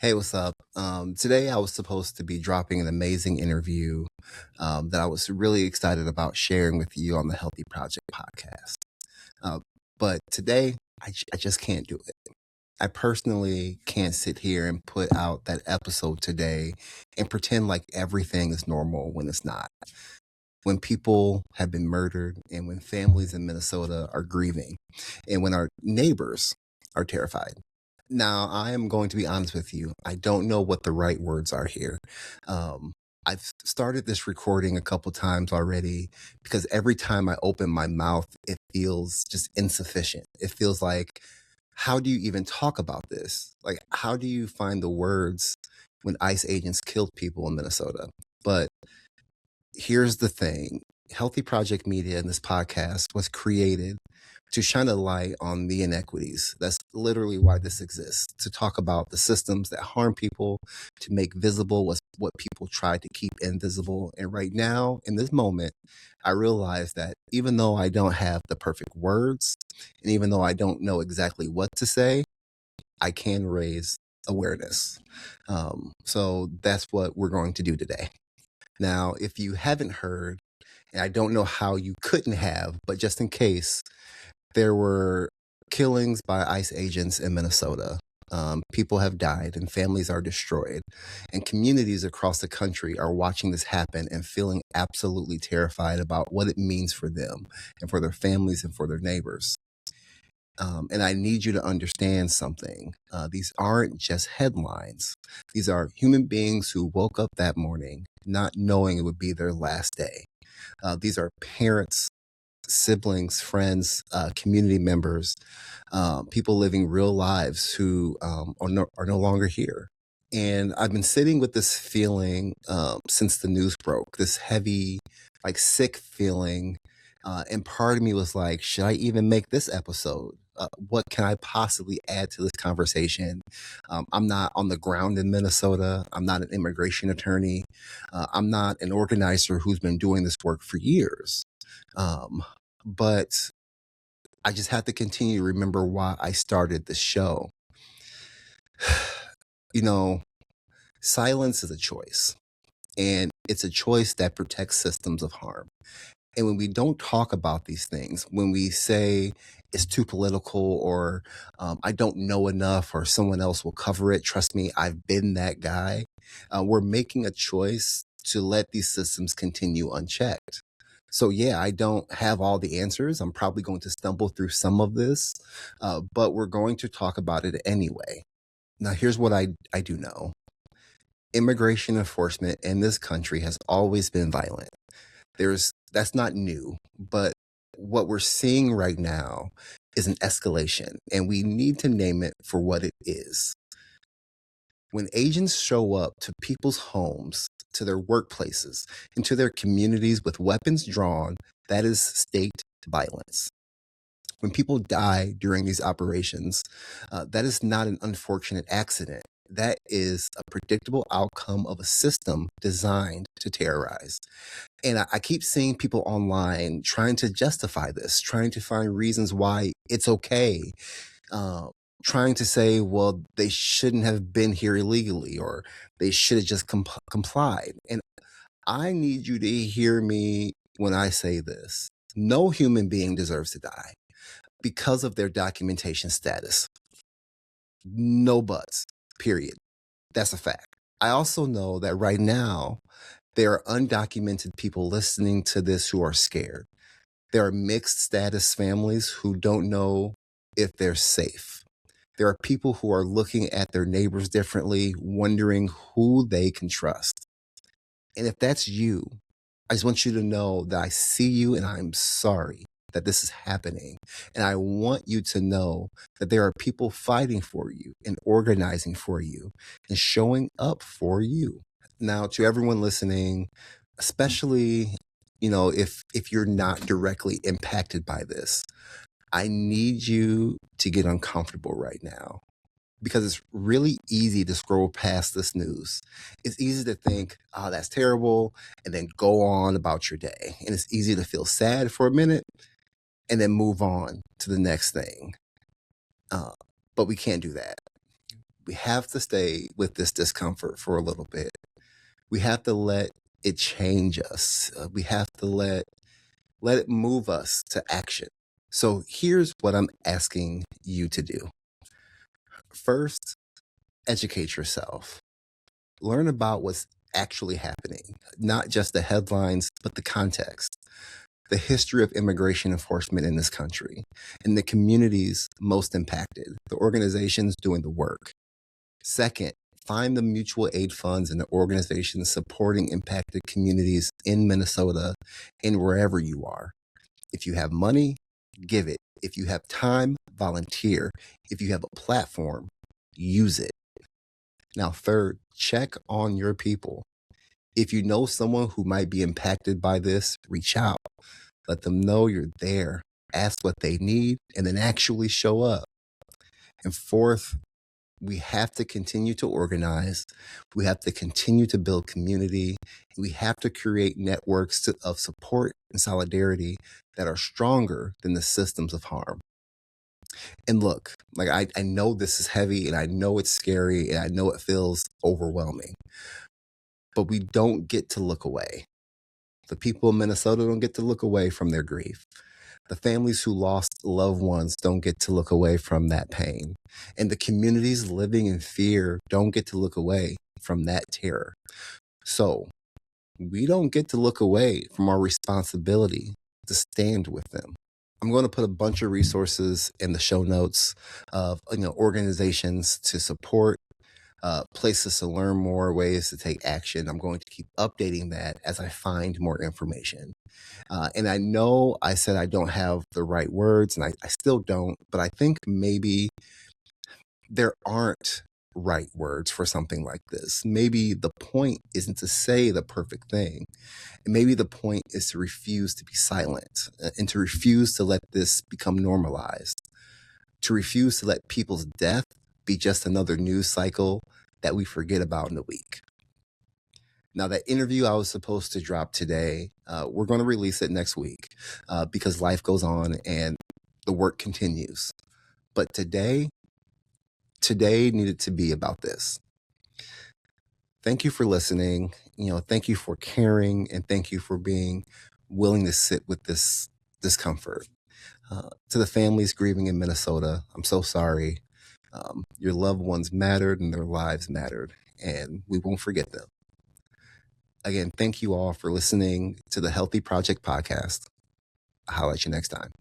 Hey, what's up? Today I was supposed to be dropping an amazing interview that I was really excited about sharing with you on the Healthy Project podcast. Uh, but today I just can't do it. I personally can't sit here and put out that episode today and pretend like everything is normal when it's not. When people have been murdered and when families in Minnesota are grieving and when our neighbors are terrified. Now, I am going to be honest with you. I don't know what the right words are here. Um, I've started this recording a couple times already because every time I open my mouth, it feels just insufficient. It feels like, how do you even talk about this? Like, how do you find the words when ICE agents killed people in Minnesota? But here's the thing. Healthy Project Media and this podcast was created to shine a light on the inequities. That's literally why this exists, to talk about the systems that harm people, to make visible what people try to keep invisible. And right now, in this moment, I realize that even though I don't have the perfect words, and even though I don't know exactly what to say, I can raise awareness. So that's what we're going to do today. Now, if you haven't heard, and I don't know how you couldn't have, but just in case, there were killings by ICE agents in Minnesota. People have died and families are destroyed. And communities across the country are watching this happen and feeling absolutely terrified about what it means for them and for their families and for their neighbors. And I need you to understand something. These aren't just headlines. These are human beings who woke up that morning not knowing it would be their last day. These are parents, siblings, friends, community members, people living real lives who are no longer here. And I've been sitting with this feeling since the news broke, this heavy, like sick feeling. And part of me was like, should I even make this episode? What can I possibly add to this conversation? I'm not on the ground in Minnesota. I'm not an immigration attorney. I'm not an organizer who's been doing this work for years. But I just have to continue to remember why I started the show. You know, silence is a choice, and it's a choice that protects systems of harm. And when we don't talk about these things, when we say it's too political or I don't know enough or someone else will cover it, trust me, I've been that guy, we're making a choice to let these systems continue unchecked. So yeah, I don't have all the answers. I'm probably going to stumble through some of this, but we're going to talk about it anyway. Now, here's what I do know. Immigration enforcement in this country has always been violent. That's not new, but what we're seeing right now is an escalation, and we need to name it for what it is. When agents show up to people's homes, to their workplaces, and to their communities with weapons drawn, that is state violence. When people die during these operations, that is not an unfortunate accident. That is a predictable outcome of a system designed to terrorize. And I keep seeing people online trying to justify this, trying to find reasons why it's okay, uh, trying to say, well, they shouldn't have been here illegally or they should have just complied. And I need you to hear me when I say this. No human being deserves to die because of their documentation status. No buts, period. That's a fact. I also know that right now, there are undocumented people listening to this who are scared. There are mixed status families who don't know if they're safe. There are people who are looking at their neighbors differently, wondering who they can trust. And if that's you, I just want you to know that I see you and I'm sorry that this is happening. And I want you to know that there are people fighting for you and organizing for you and showing up for you. Now, to everyone listening, especially, if you're not directly impacted by this, I need you to get uncomfortable right now because it's really easy to scroll past this news. It's easy to think, oh, that's terrible, and then go on about your day. And it's easy to feel sad for a minute and then move on to the next thing. But we can't do that. We have to stay with this discomfort for a little bit. We have to let it change us. We have to let it move us to action. So here's what I'm asking you to do. First, educate yourself. Learn about what's actually happening, not just the headlines, but the context, the history of immigration enforcement in this country, and the communities most impacted, the organizations doing the work. Second, find the mutual aid funds and the organizations supporting impacted communities in Minnesota and wherever you are. If you have money, give it. If you have time, volunteer. If you have a platform, use it. Now, third, check on your people. If you know someone who might be impacted by this, reach out. Let them know you're there. Ask what they need and then actually show up. And fourth, we have to continue to organize. We have to continue to build community. We have to create networks of support and solidarity that are stronger than the systems of harm. And look, like I know this is heavy and I know it's scary and I know it feels overwhelming, but we don't get to look away. The people of Minnesota don't get to look away from their grief. The families who lost loved ones don't get to look away from that pain. And the communities living in fear don't get to look away from that terror. So we don't get to look away from our responsibility to stand with them. I'm going to put a bunch of resources in the show notes of organizations to support, places to learn more, ways to take action. I'm going to keep updating that as I find more information. And I know I said I don't have the right words, and I still don't, but I think maybe there aren't right words for something like this. Maybe the point isn't to say the perfect thing. And maybe the point is to refuse to be silent and to refuse to let this become normalized, to refuse to let people's death be just another news cycle that we forget about in a week. Now, that interview I was supposed to drop today, we're going to release it next week because life goes on and the work continues. But today needed to be about this. Thank you for listening. Thank you for caring, and thank you for being willing to sit with this discomfort. To the families grieving in Minnesota, I'm so sorry. Your loved ones mattered and their lives mattered, and we won't forget them. Again, thank you all for listening to the Healthy Project podcast. I'll holler at you next time.